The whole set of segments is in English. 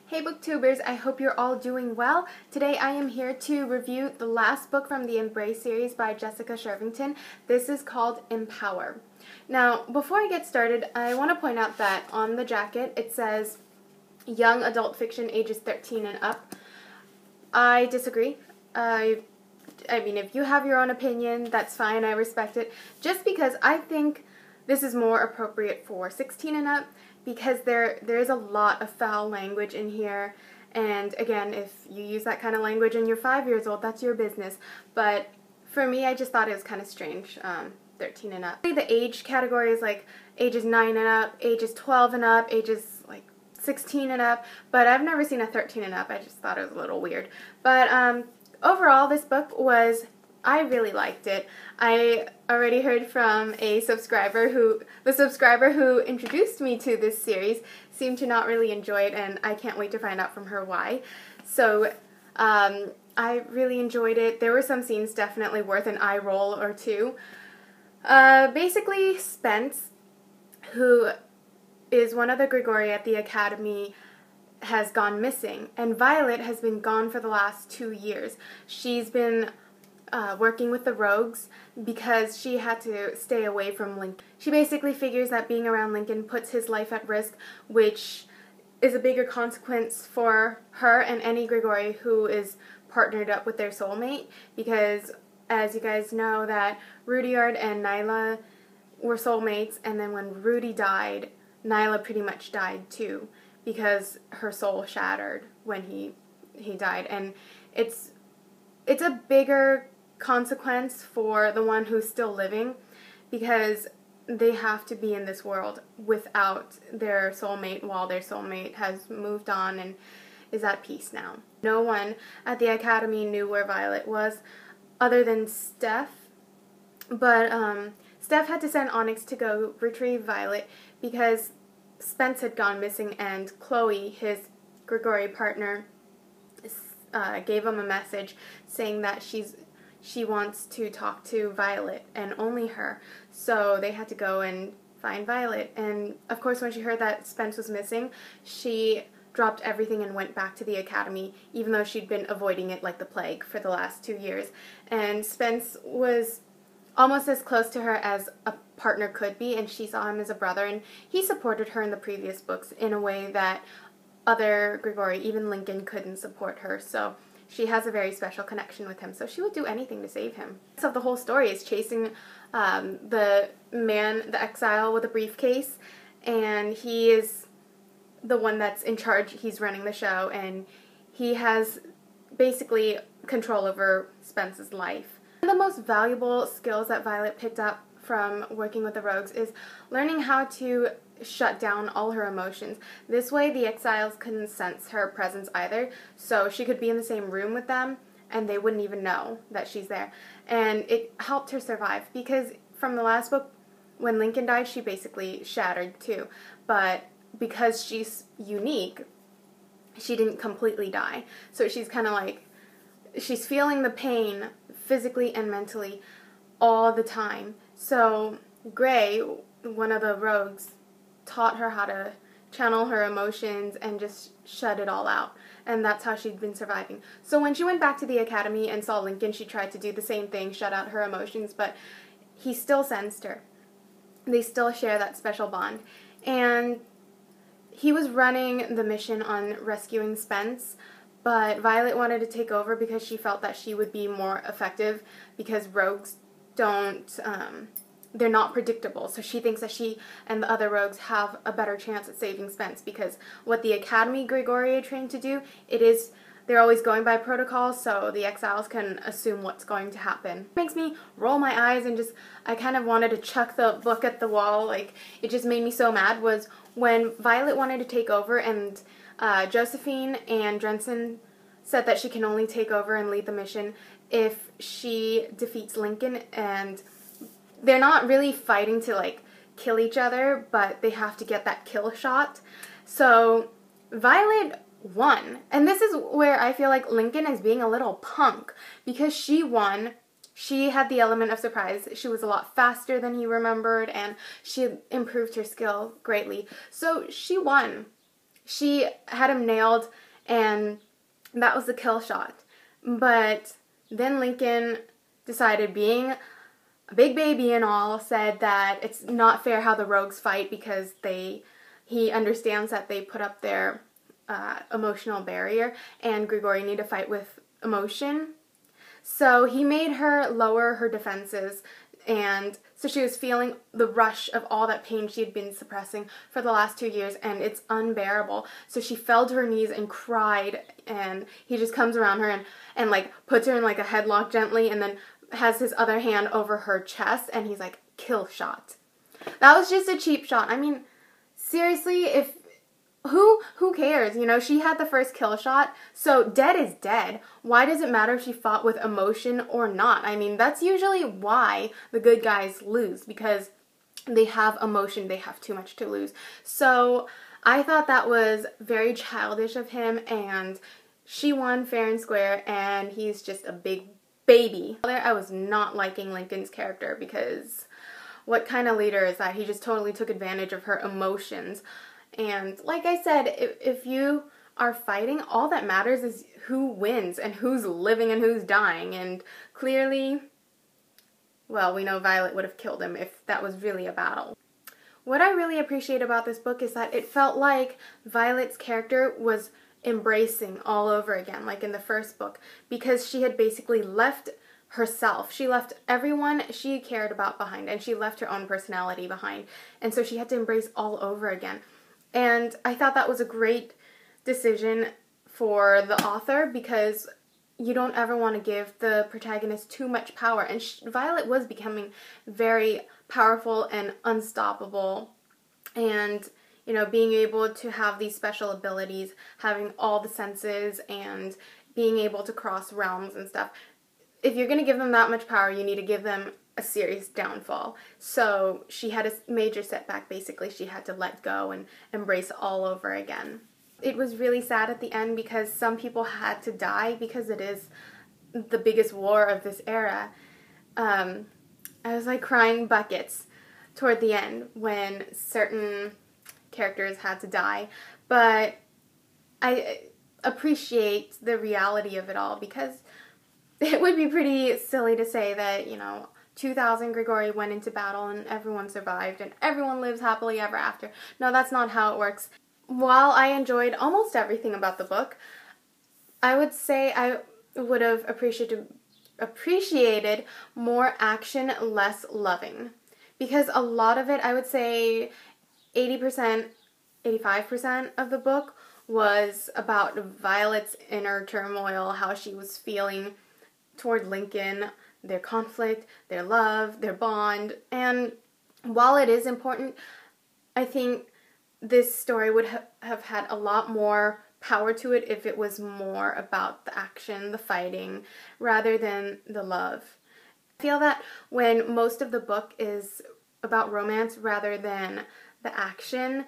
Hey booktubers, I hope you're all doing well. Today I am here to review the last book from the Embrace series by Jessica Shirvington. This is called Empower. Now, before I get started, I want to point out that on the jacket it says young adult fiction ages 13 and up. I disagree. I mean, if you have your own opinion, that's fine, I respect it. Just because I think this is more appropriate for 16 and up, because there is a lot of foul language in here, and again, if you use that kind of language and you're 5 years old, that's your business. But for me, I just thought it was kind of strange, 13 and up. The age category is like ages 9 and up, ages 12 and up, ages like 16 and up, but I've never seen a 13 and up. I just thought it was a little weird. But overall, this book I really liked it. I already heard from the subscriber who introduced me to this series seemed to not really enjoy it, and I can't wait to find out from her why. So I really enjoyed it. There were some scenes definitely worth an eye roll or two. Basically, Spence, who is one of the Grigori at the Academy, has gone missing, and Violet has been gone for the last 2 years. She's been working with the Rogues because she had to stay away from Lincoln. She basically figures that being around Lincoln puts his life at risk, which is a bigger consequence for her and any Grigori who is partnered up with their soulmate, because as you guys know that Rudyard and Nyla were soulmates, and then when Rudy died, Nyla pretty much died too, because her soul shattered when he died. And it's a bigger consequence for the one who's still living, because they have to be in this world without their soulmate while their soulmate has moved on and is at peace now. No one at the Academy knew where Violet was other than Steph, but Steph had to send Onyx to go retrieve Violet because Spence had gone missing, and Chloe, his Grigori partner, gave him a message saying that she wants to talk to Violet and only her. So they had to go and find Violet. And of course, when she heard that Spence was missing, she dropped everything and went back to the Academy, even though she'd been avoiding it like the plague for the last 2 years. And Spence was almost as close to her as a partner could be, and she saw him as a brother, and he supported her in the previous books in a way that other Grigori, even Lincoln, couldn't support her. So she has a very special connection with him, so she would do anything to save him. So the whole story is chasing the man, the exile with a briefcase, and he is the one that's in charge. He's running the show, and he has basically control over Spence's life. One of the most valuable skills that Violet picked up from working with the Rogues is learning how to shut down all her emotions. This way the exiles couldn't sense her presence either, so she could be in the same room with them and they wouldn't even know that she's there. And it helped her survive, because from the last book, when Lincoln died, she basically shattered too. But because she's unique, she didn't completely die. So she's kind of like, she's feeling the pain physically and mentally all the time. So Gray, one of the Rogues, taught her how to channel her emotions and just shut it all out, and that's how she'd been surviving. So when she went back to the Academy and saw Lincoln, she tried to do the same thing, shut out her emotions, but he still sensed her. They still share that special bond, and he was running the mission on rescuing Spence, but Violet wanted to take over because she felt that she would be more effective, because Rogues don't they're not predictable, so she thinks that she and the other Rogues have a better chance at saving Spence, because what the Academy Grigori are trained to do, they're always going by protocol, so the exiles can assume what's going to happen. It makes me roll my eyes, and I kind of wanted to chuck the book at the wall. Like, it just made me so mad was when Violet wanted to take over, and Josephine and Drenson said that she can only take over and lead the mission if she defeats Lincoln, and they're not really fighting to, like, kill each other, but they have to get that kill shot. So Violet won. And this is where I feel like Lincoln is being a little punk, because she won. She had the element of surprise. She was a lot faster than he remembered, and she improved her skill greatly. So she won. she had him nailed, and that was the kill shot. But then Lincoln decided, being a big baby and all, said that it's not fair how the rogues fight because he understands that they put up their emotional barrier, and Grigori need to fight with emotion. So he made her lower her defenses, and so she was feeling the rush of all that pain she had been suppressing for the last 2 years, and it's unbearable. So she fell to her knees and cried, and he just comes around her and like puts her in like a headlock gently, and then has his other hand over her chest, and he's like, kill shot. That was just a cheap shot. I mean, seriously, if who cares? You know, she had the first kill shot, so dead is dead. Why does it matter if she fought with emotion or not? I mean, that's usually why the good guys lose, because they have emotion, they have too much to lose. So I thought that was very childish of him, and she won fair and square, and he's just a big baby. I was not liking Lincoln's character, because what kind of leader is that? He just totally took advantage of her emotions. And like I said, if you are fighting, all that matters is who wins and who's living and who's dying. And clearly, well, we know Violet would have killed him if that was really a battle. What I really appreciate about this book is that it felt like Violet's character was embracing all over again, like in the first book, because she had basically left herself. She left everyone she cared about behind, and she left her own personality behind. And so she had to embrace all over again. And I thought that was a great decision for the author, because you don't ever want to give the protagonist too much power. And Violet was becoming very powerful and unstoppable. And, you know, being able to have these special abilities, having all the senses, and being able to cross realms and stuff. If you're going to give them that much power, you need to give them a serious downfall. So she had a major setback. Basically, she had to let go and embrace all over again. It was really sad at the end, because some people had to die, because it is the biggest war of this era. I was like crying buckets toward the end when certain characters had to die, but I appreciate the reality of it all, because it would be pretty silly to say that, you know, 2000 Grigori went into battle and everyone survived and everyone lives happily ever after. No, that's not how it works. While I enjoyed almost everything about the book, I would say I would have appreciated more action, less loving. Because a lot of it, I would say 80%, 85% of the book was about Violet's inner turmoil, how she was feeling toward Lincoln, their conflict, their love, their bond. And while it is important, I think this story would have had a lot more power to it if it was more about the action, the fighting, rather than the love. I feel that when most of the book is about romance rather than the action,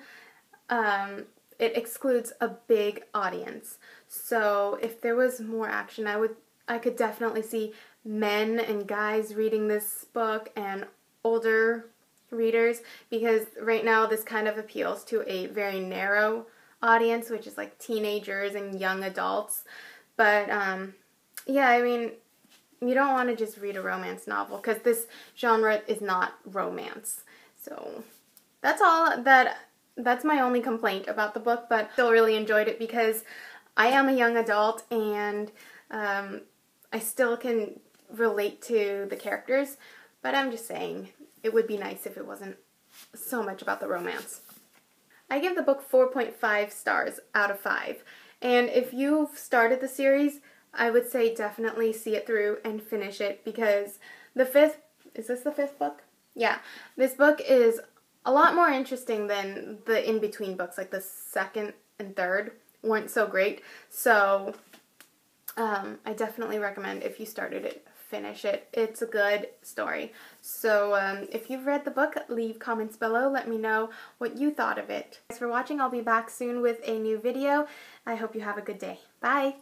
it excludes a big audience. So if there was more action, I could definitely see men and guys reading this book and older readers, because right now this kind of appeals to a very narrow audience, which is like teenagers and young adults. But yeah, I mean, you don't want to just read a romance novel, because this genre is not romance. So that's all that's my only complaint about the book, but I still really enjoyed it because I am a young adult, and I still can relate to the characters, but I'm just saying it would be nice if it wasn't so much about the romance. I give the book 4.5 stars out of 5, and if you've started the series, I would say definitely see it through and finish it, because is this the fifth book? Yeah, this book is a lot more interesting than the in-between books, like the second and third weren't so great. So I definitely recommend, if you started it, finish it. It's a good story. So if you've read the book, leave comments below. Let me know what you thought of it. Thanks for watching. I'll be back soon with a new video. I hope you have a good day. Bye!